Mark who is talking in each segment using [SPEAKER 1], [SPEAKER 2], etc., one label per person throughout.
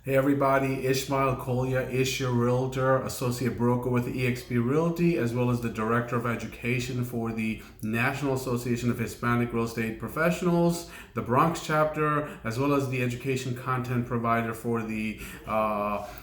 [SPEAKER 1] Hey everybody, Ishmael Kolya, Ish your realtor, associate broker with eXp Realty, as well as the director of education for the National Association of Hispanic Real Estate Professionals, the Bronx chapter, as well as the education content provider for the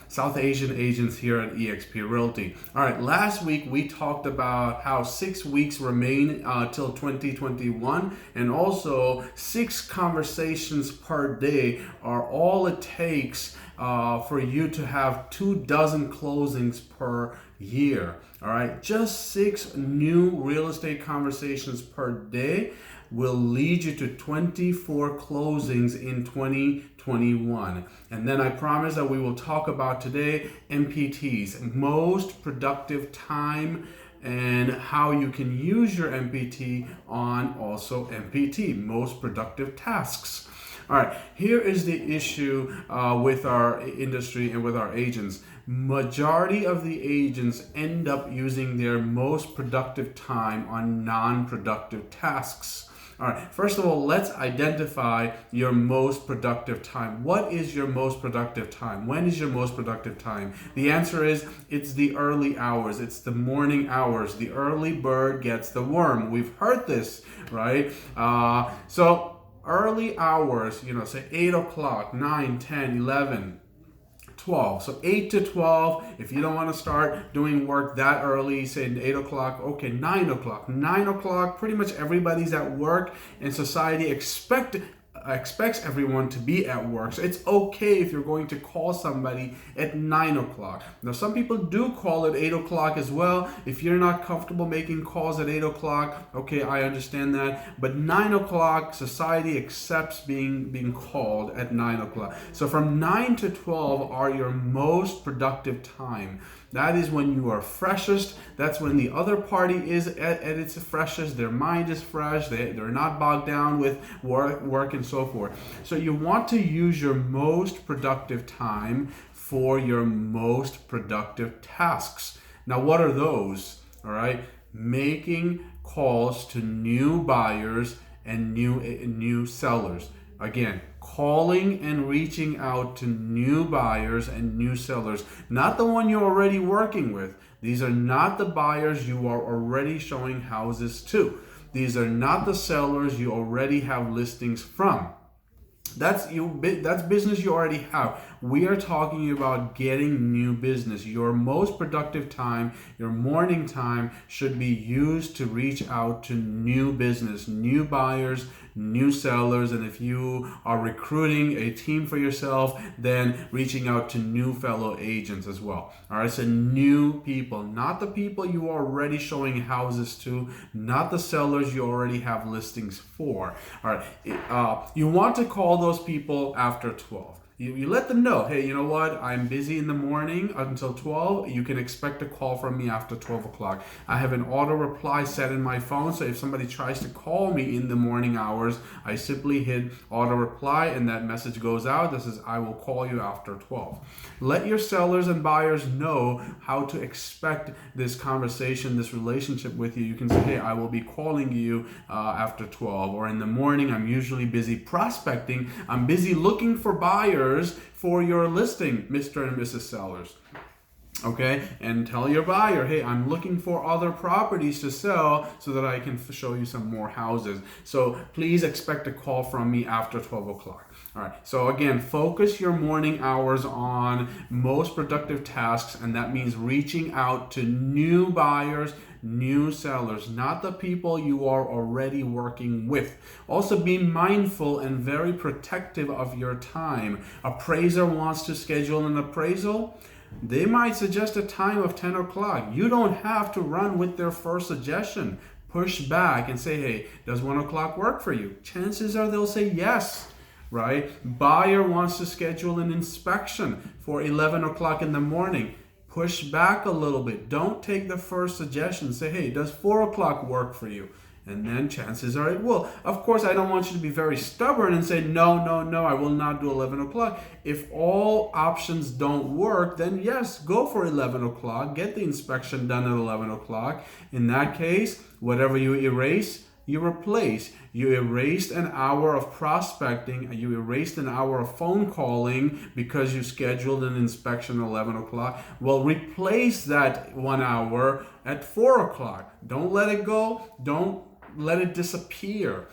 [SPEAKER 1] South Asian agents here at eXp Realty. All right, last week we talked about how 6 weeks remain till 2021, and also 6 conversations per day are all it takes for you to have 24 closings per year. All right, just 6 new real estate conversations per day will lead you to 24 closings in 2021. And then I promise that we will talk about today MPTs, most productive time, and how you can use your MPT on also MPT, most productive tasks. All right, here is the issue with our industry and with our agents. Majority of the agents end up using their most productive time on non-productive tasks. All right, first of all, let's identify your most productive time. What is your most productive time? When is your most productive time? The answer is it's the early hours. It's the morning hours. The early bird gets the worm. We've heard this, right? So early hours, say 8 o'clock, 9, 10, 11, 12. So 8 to 12, if you don't want to start doing work that early, say 8 o'clock, okay, 9 o'clock. 9 o'clock, pretty much everybody's at work, and society expects everyone to be at work. So it's okay if you're going to call somebody at 9 o'clock. Now, some people do call at 8 o'clock as well. If you're not comfortable making calls at 8 o'clock, okay, I understand that. But 9 o'clock, society accepts being called at 9 o'clock. So from 9 to 12 are your most productive time. That is when you are freshest. That's when the other party is at its freshest. Their mind is fresh. They're not bogged down with work and so forth. So you want to use your most productive time for your most productive tasks. Now, what are those? All right, making calls to new buyers and new sellers. Again, calling and reaching out to new buyers and new sellers, not the one you're already working with. These are not the buyers you are already showing houses to. These are not the sellers you already have listings from. That's business you already have. We are talking about getting new business. Your most productive time, your morning time, should be used to reach out to new business, new buyers, new sellers, and if you are recruiting a team for yourself, then reaching out to new fellow agents as well. All right, so new people, not the people you are already showing houses to, not the sellers you already have listings for. All right, you want to call those people after 12. You let them know, hey, you know what? I'm busy in the morning until 12. You can expect a call from me after 12 o'clock. I have an auto reply set in my phone, so if somebody tries to call me in the morning hours, I simply hit auto reply and that message goes out that says, I will call you after 12. Let your sellers and buyers know how to expect this conversation, this relationship with you. You can say, hey, I will be calling you after 12, or in the morning, I'm usually busy prospecting. I'm busy looking for buyers for your listing, Mr. and Mrs. Sellers. Okay, and tell your buyer, hey, I'm looking for other properties to sell so that I can show you some more houses. So please expect a call from me after 12 o'clock. All right, so again, focus your morning hours on most productive tasks, and that means reaching out to new buyers, new sellers, not the people you are already working with. Also, be mindful and very protective of your time. Appraiser wants to schedule an appraisal. They might suggest a time of 10 o'clock. You don't have to run with their first suggestion. Push back and say, hey, does 1 o'clock work for you? Chances are they'll say yes, right? Buyer wants to schedule an inspection for 11 o'clock in the morning. Push back a little bit. Don't take the first suggestion. Say, hey, does 4 o'clock work for you? And then chances are it will. Of course, I don't want you to be very stubborn and say, no, I will not do 11 o'clock. If all options don't work, then yes, go for 11 o'clock. Get the inspection done at 11 o'clock. In that case, whatever you erase, You erased an hour of prospecting, you erased an hour of phone calling because you scheduled an inspection at 11 o'clock. Well, replace that 1 hour at 4 o'clock. Don't let it go. Don't let it disappear.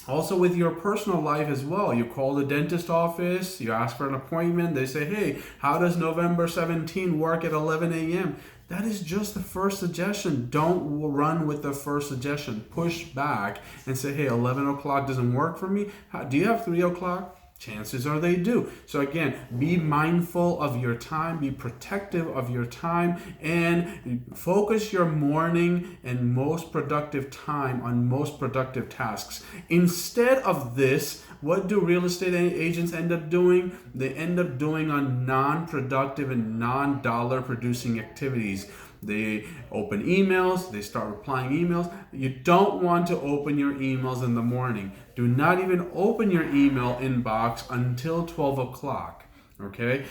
[SPEAKER 1] Also, with your personal life as well, you call the dentist office, you ask for an appointment, they say, hey, how does November 17 work at 11 a.m.? That is just the first suggestion. Don't run with the first suggestion. Push back and say, hey, 11 o'clock doesn't work for me. Do you have 3 o'clock? Chances are they do. So again, be mindful of your time, be protective of your time, and focus your morning and most productive time on most productive tasks. Instead of this, what do real estate agents end up doing? They end up doing on non-productive and non-dollar producing activities. They open emails, they start replying emails. You don't want to open your emails in the morning. Do not even open your email inbox until 12 o'clock. Okay?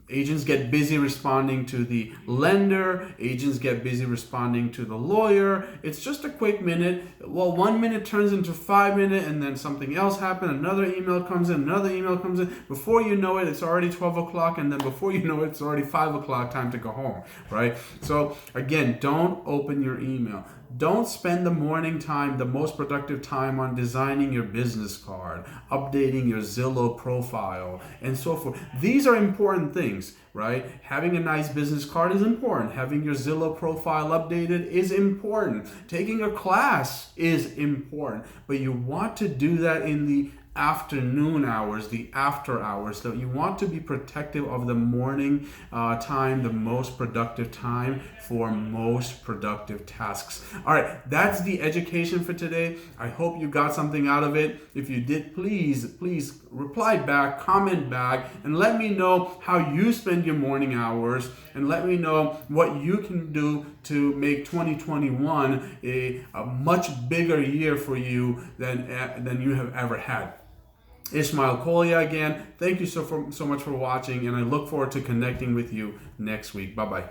[SPEAKER 1] Agents get busy responding to the lender. Agents get busy responding to the lawyer. It's just a quick minute. Well, 1 minute turns into 5 minutes, and then something else happens. Another email comes in. Another email comes in. Before you know it, it's already 12 o'clock, and then before you know it, it's already 5 o'clock. Time to go home, right? So again, don't open your email. Don't spend the morning time, the most productive time, on designing your business card, updating your Zillow profile, and so forth. These are important things, right? Having a nice business card is important. Having your Zillow profile updated is important. Taking a class is important. But you want to do that in the afternoon hours, the after hours. So you want to be protective of the morning time, the most productive time for most productive tasks. All right, that's the education for today. I hope you got something out of it. If you did, please reply back, comment back, and let me know how you spend your morning hours, and let me know what you can do to make 2021 a much bigger year for you than you have ever had. Ismail Kolia again. Thank you so much for watching, and I look forward to connecting with you next week. Bye-bye.